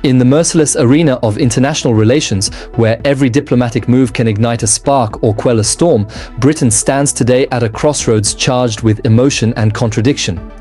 In the merciless arena of international relations, where every diplomatic move can ignite a spark or quell a storm, Britain stands today at a crossroads charged with emotion and contradiction.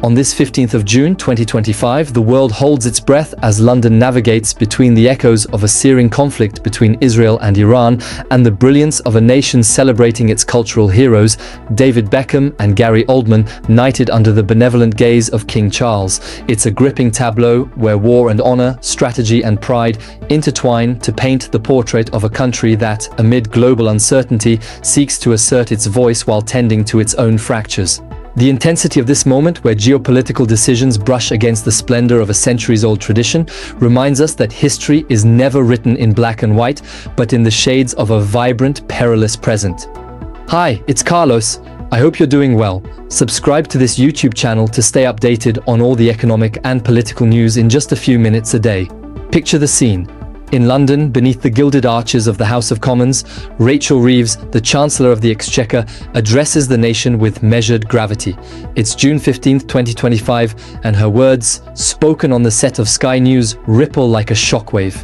On this 15th of June 2025, the world holds its breath as London navigates between the echoes of a searing conflict between Israel and Iran and the brilliance of a nation celebrating its cultural heroes, David Beckham and Gary Oldman, knighted under the benevolent gaze of King Charles. It's a gripping tableau where war and honor, strategy and pride intertwine to paint the portrait of a country that, amid global uncertainty, seeks to assert its voice while tending to its own fractures. The intensity of this moment, where geopolitical decisions brush against the splendor of a centuries-old tradition, reminds us that history is never written in black and white, but in the shades of a vibrant, perilous present. Hi, it's Carlos. I hope you're doing well. Subscribe to this YouTube channel to stay updated on all the economic and political news in just a few minutes a day. Picture the scene. In London, beneath the gilded arches of the House of Commons, Rachel Reeves, the Chancellor of the Exchequer, addresses the nation with measured gravity. It's June 15, 2025, and her words, spoken on the set of Sky News, ripple like a shockwave.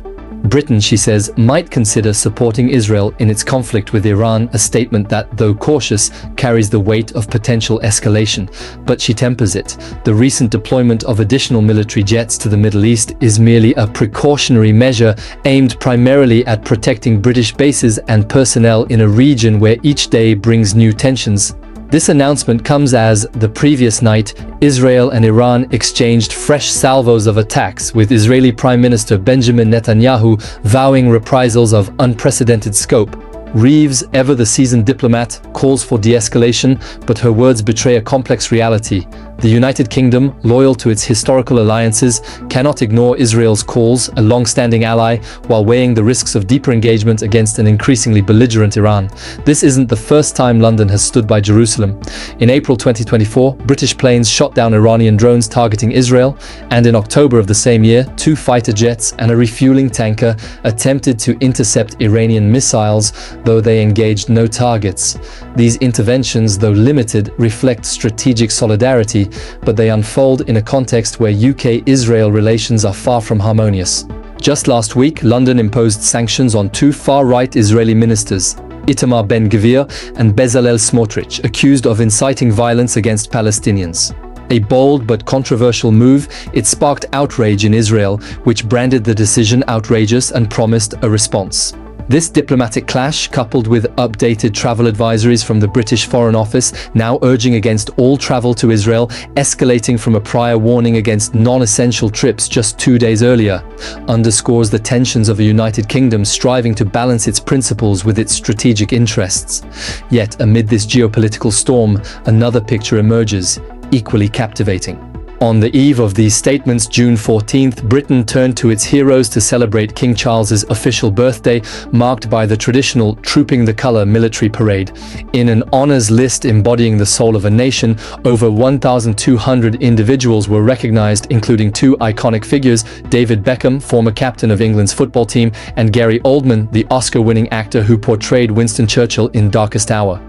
Britain, she says, might consider supporting Israel in its conflict with Iran, a statement that, though cautious, carries the weight of potential escalation. But she tempers it. The recent deployment of additional military jets to the Middle East is merely a precautionary measure aimed primarily at protecting British bases and personnel in a region where each day brings new tensions. This announcement comes as, the previous night, Israel and Iran exchanged fresh salvos of attacks, with Israeli Prime Minister Benjamin Netanyahu vowing reprisals of unprecedented scope. Reeves, ever the seasoned diplomat, calls for de-escalation, but her words betray a complex reality. The United Kingdom, loyal to its historical alliances, cannot ignore Israel's calls, a long-standing ally, while weighing the risks of deeper engagement against an increasingly belligerent Iran. This isn't the first time London has stood by Jerusalem. In April 2024, British planes shot down Iranian drones targeting Israel, and in October of the same year, 2 fighter jets and a refueling tanker attempted to intercept Iranian missiles, though they engaged no targets. These interventions, though limited, reflect strategic solidarity, but they unfold in a context where UK-Israel relations are far from harmonious. Just last week, London imposed sanctions on 2 far-right Israeli ministers, Itamar Ben-Gvir and Bezalel Smotrich, accused of inciting violence against Palestinians. A bold but controversial move, it sparked outrage in Israel, which branded the decision outrageous and promised a response. This diplomatic clash, coupled with updated travel advisories from the British Foreign Office, now urging against all travel to Israel, escalating from a prior warning against non-essential trips just 2 days earlier, underscores the tensions of a United Kingdom striving to balance its principles with its strategic interests. Yet, amid this geopolitical storm, another picture emerges, equally captivating. On the eve of these statements, June 14th, Britain turned to its heroes to celebrate King Charles's official birthday, marked by the traditional Trooping the Colour military parade. In an honours list embodying the soul of a nation, over 1,200 individuals were recognised, including 2 iconic figures, David Beckham, former captain of England's football team, and Gary Oldman, the Oscar-winning actor who portrayed Winston Churchill in Darkest Hour.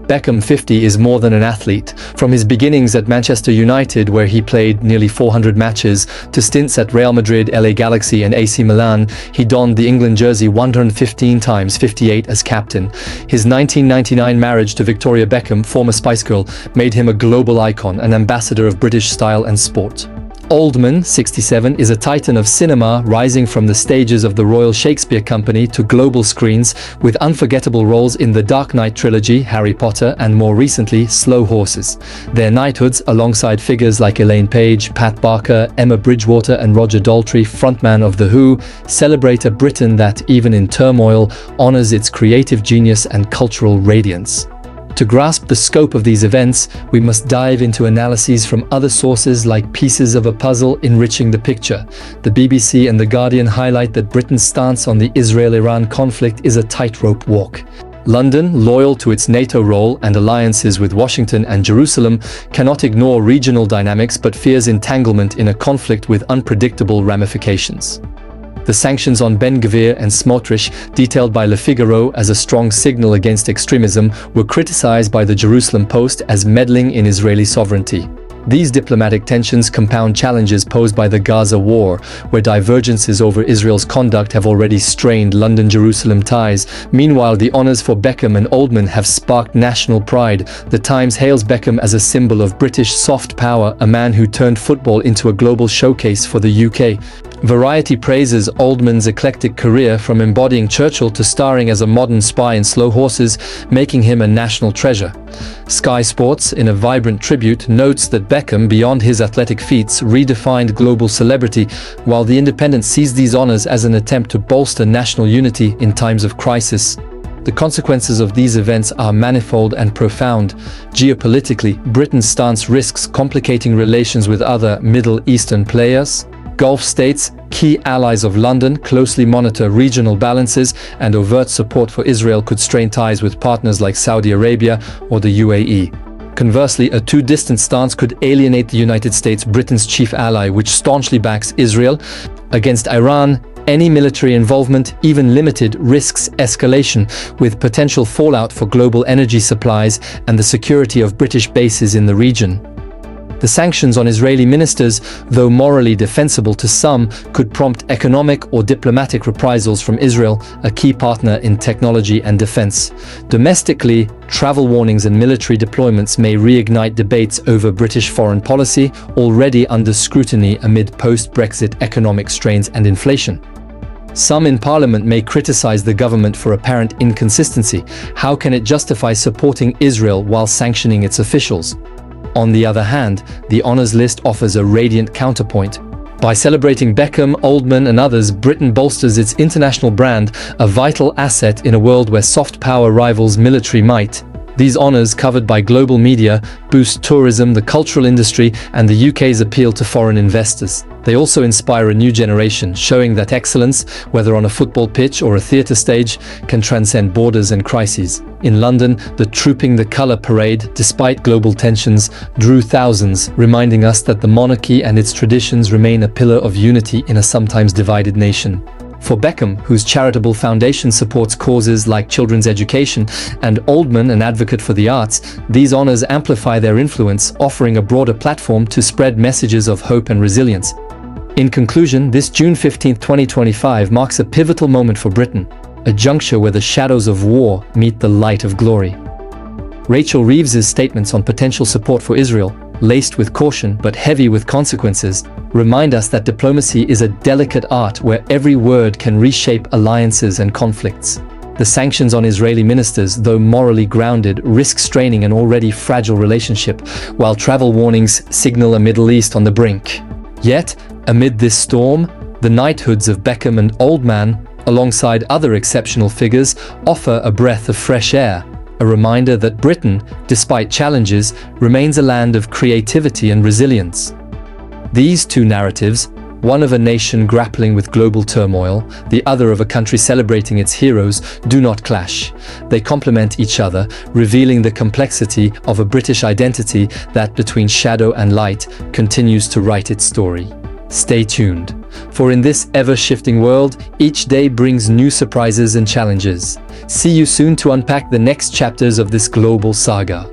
Beckham, 50, is more than an athlete. From his beginnings at Manchester United, where he played nearly 400 matches, to stints at Real Madrid, LA Galaxy and AC Milan, he donned the England jersey 115 times, 58 as captain. His 1999 marriage to Victoria Beckham, former Spice Girl, made him a global icon, an ambassador of British style and sport. Oldman, 67, is a titan of cinema, rising from the stages of the Royal Shakespeare Company to global screens, with unforgettable roles in the Dark Knight trilogy, Harry Potter, and more recently, Slow Horses. Their knighthoods, alongside figures like Elaine Page, Pat Barker, Emma Bridgewater and Roger Daltrey, frontman of The Who, celebrate a Britain that, even in turmoil, honours its creative genius and cultural radiance. To grasp the scope of these events, we must dive into analyses from other sources like pieces of a puzzle enriching the picture. The BBC and The Guardian highlight that Britain's stance on the Israel-Iran conflict is a tightrope walk. London, loyal to its NATO role and alliances with Washington and Jerusalem, cannot ignore regional dynamics but fears entanglement in a conflict with unpredictable ramifications. The sanctions on Ben-Gvir and Smotrich, detailed by Le Figaro as a strong signal against extremism, were criticized by the Jerusalem Post as meddling in Israeli sovereignty. These diplomatic tensions compound challenges posed by the Gaza war, where divergences over Israel's conduct have already strained London-Jerusalem ties. Meanwhile, the honors for Beckham and Oldman have sparked national pride. The Times hails Beckham as a symbol of British soft power, a man who turned football into a global showcase for the UK. Variety praises Oldman's eclectic career, from embodying Churchill to starring as a modern spy in Slow Horses, making him a national treasure. Sky Sports, in a vibrant tribute, notes that Beckham, beyond his athletic feats, redefined global celebrity, while The Independent sees these honors as an attempt to bolster national unity in times of crisis. The consequences of these events are manifold and profound. Geopolitically, Britain's stance risks complicating relations with other Middle Eastern players. Gulf states, key allies of London, closely monitor regional balances, and overt support for Israel could strain ties with partners like Saudi Arabia or the UAE. Conversely, a too distant stance could alienate the United States, Britain's chief ally, which staunchly backs Israel. Against Iran, any military involvement, even limited, risks escalation, with potential fallout for global energy supplies and the security of British bases in the region. The sanctions on Israeli ministers, though morally defensible to some, could prompt economic or diplomatic reprisals from Israel, a key partner in technology and defense. Domestically, travel warnings and military deployments may reignite debates over British foreign policy, already under scrutiny amid post-Brexit economic strains and inflation. Some in Parliament may criticize the government for apparent inconsistency. How can it justify supporting Israel while sanctioning its officials? On the other hand, the honors list offers a radiant counterpoint. By celebrating Beckham, Oldman, and others, Britain bolsters its international brand, a vital asset in a world where soft power rivals military might. These honors, covered by global media, boost tourism, the cultural industry, and the UK's appeal to foreign investors. They also inspire a new generation, showing that excellence, whether on a football pitch or a theatre stage, can transcend borders and crises. In London, the Trooping the Colour parade, despite global tensions, drew thousands, reminding us that the monarchy and its traditions remain a pillar of unity in a sometimes divided nation. For Beckham, whose charitable foundation supports causes like children's education, and Oldman, an advocate for the arts, these honors amplify their influence, offering a broader platform to spread messages of hope and resilience. In conclusion, this June 15, 2025 marks a pivotal moment for Britain, a juncture where the shadows of war meet the light of glory. Rachel Reeves's statements on potential support for Israel, laced with caution but heavy with consequences, remind us that diplomacy is a delicate art where every word can reshape alliances and conflicts. The sanctions on Israeli ministers, though morally grounded, risk straining an already fragile relationship, while travel warnings signal a Middle East on the brink. Yet, amid this storm, the knighthoods of Beckham and Oldman, alongside other exceptional figures, offer a breath of fresh air, a reminder that Britain, despite challenges, remains a land of creativity and resilience. These two narratives, one of a nation grappling with global turmoil, the other of a country celebrating its heroes, do not clash. They complement each other, revealing the complexity of a British identity that, between shadow and light, continues to write its story. Stay tuned, for in this ever-shifting world, each day brings new surprises and challenges. See you soon to unpack the next chapters of this global saga.